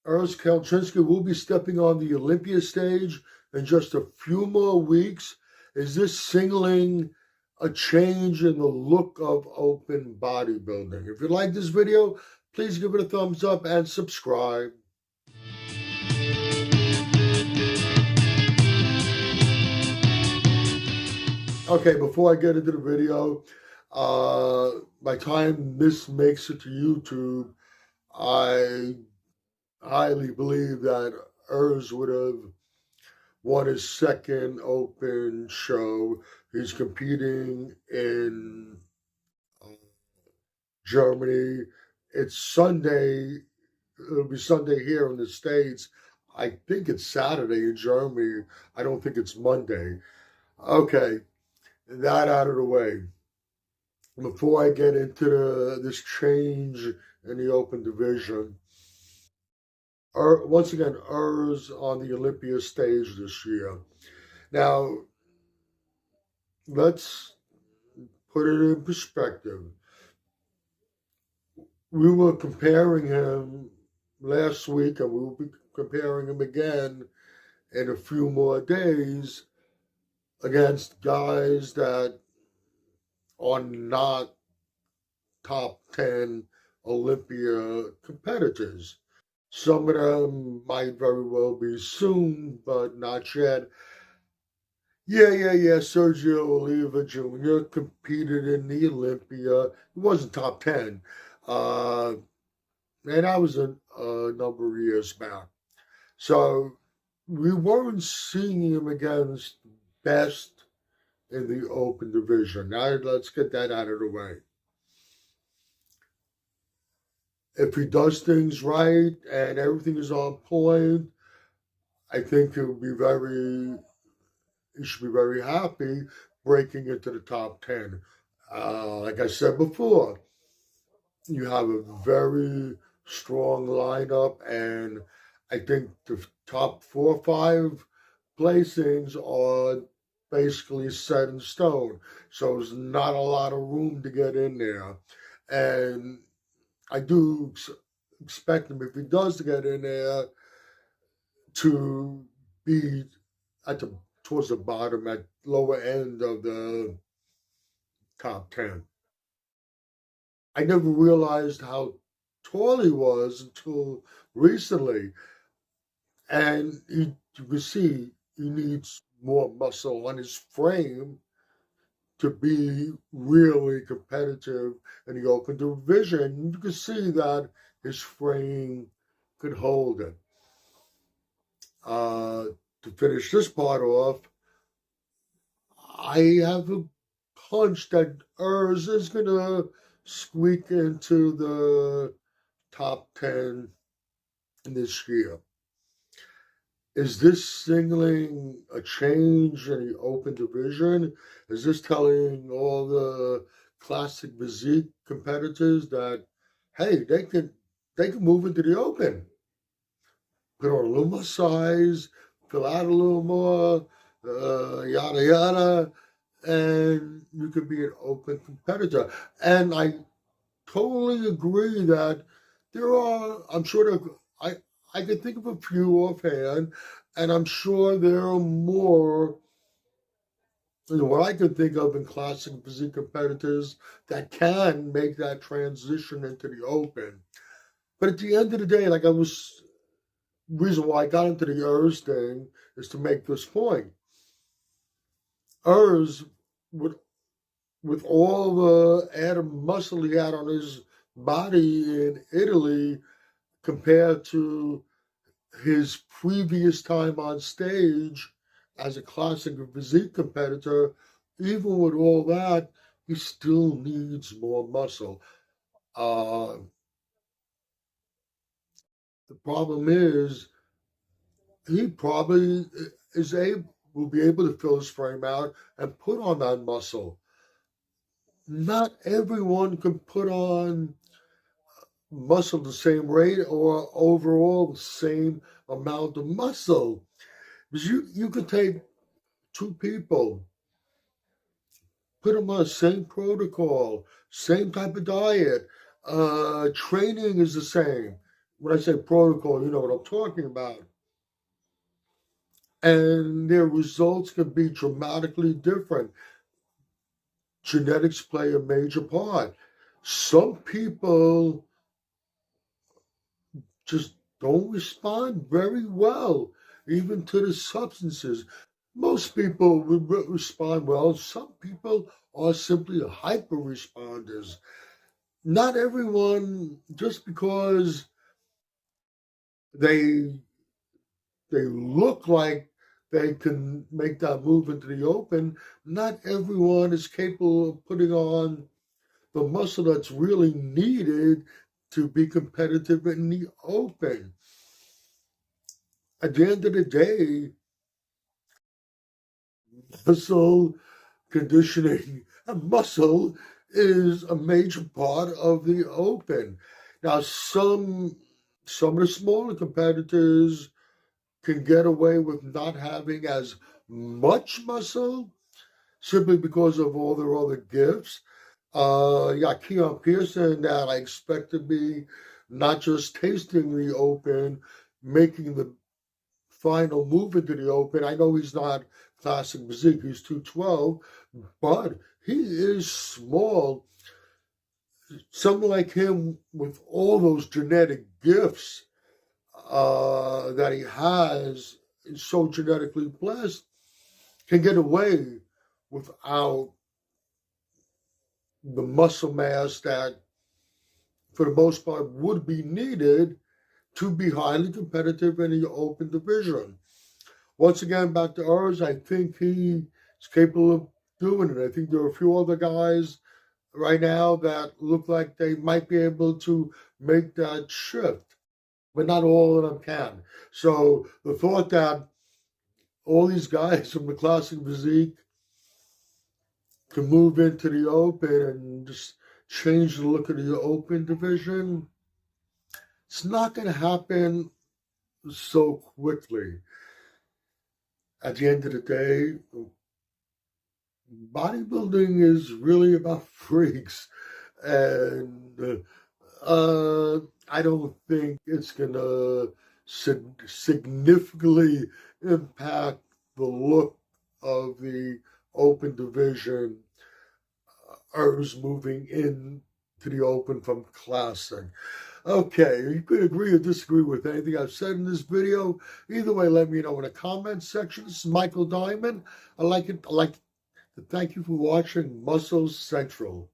Urs Kalecinski will be stepping on the Olympia stage in just a few more weeks. Is this signaling a change in the look of open bodybuilding? If you like this video, please give it a thumbs up and subscribe. Okay, before I get into the video, by the time this makes it to YouTube, I highly believe that Urs would have won his second open show. He's competing in Germany. It's Sunday. It'll be Sunday here in the States. I think it's Saturday in Germany. I don't think it's Monday. Okay, that out of the way. Before I get into this change in the open division, once again, Urs on the Olympia stage this year. Now, let's put it in perspective. We were comparing him last week, and we will be comparing him again in a few more days against guys that are not top 10 Olympia competitors. Some of them might very well be soon, but not yet. Yeah. Sergio Oliva Jr. competed in the Olympia. He wasn't top 10. And that was a number of years back. So we weren't seeing him against best in the open division. Now let's get that out of the way. If he does things right and everything is on point, I think he should be very happy breaking into the top 10. Like I said before, you have a very strong lineup, and I think the top 4 or 5 placings are basically set in stone. So there's not a lot of room to get in there. And I do expect him, if he does get in there, to be towards the bottom, at lower end of the top 10. I never realized how tall he was until recently. And you can see he needs more muscle on his frame to be really competitive in the open division. You can see that his frame could hold it. To finish this part off, I have a hunch that Urs is going to squeak into the top 10 this year. Is this signaling a change in the open division? Is this telling all the classic physique competitors that, hey, they can move into the open, put on a little more size, fill out a little more, yada yada, and you can be an open competitor? And I totally agree that there are, I'm sure I can think of a few offhand, and I'm sure there are more than what I can think of in classic physique competitors that can make that transition into the open. But at the end of the day, reason why I got into the Urs thing is to make this point. Urs, with all the added muscle he had on his body in Italy, compared to his previous time on stage as a classic physique competitor, even with all that, he still needs more muscle. The problem is he probably will be able to fill his frame out and put on that muscle. Not everyone can put on muscle the same rate or overall the same amount of muscle. Because you could take 2 people, put them on the same protocol, same type of diet, training is the same. when I say protocol, you know what I'm talking about. And their results can be dramatically different. Genetics play a major part. Some people just don't respond very well, even to the substances. Most people would respond well. Some people are simply hyper responders. Not everyone, just because they they look like they can make that move into the open, not everyone is capable of putting on the muscle that's really needed to be competitive in the open. At the end of the day, muscle conditioning and muscle is a major part of the open. Now, some of the smaller competitors can get away with not having as much muscle simply because of all their other gifts. You got Keon Pearson that I expect to be not just tasting the open, making the final move into the open. I know he's not classic physique, he's 212, but he is small. Someone like him with all those genetic gifts that he has, is so genetically blessed, can get away without the muscle mass that, for the most part, would be needed to be highly competitive in the open division. Once again, back to Urs, I think he's capable of doing it. I think there are a few other guys right now that look like they might be able to make that shift, but not all of them can. So the thought that all these guys from the classic physique can move into the open and just change the look of the open division, it's not going to happen so quickly. At the end of the day, bodybuilding is really about freaks, and I don't think it's gonna significantly impact the look of the open division. Urs moving in to the open from classic. Okay, you could agree or disagree with anything I've said in this video. Either way, let me know in the comments section. This is Michael Diamond. I like to thank you for watching Muscle Central.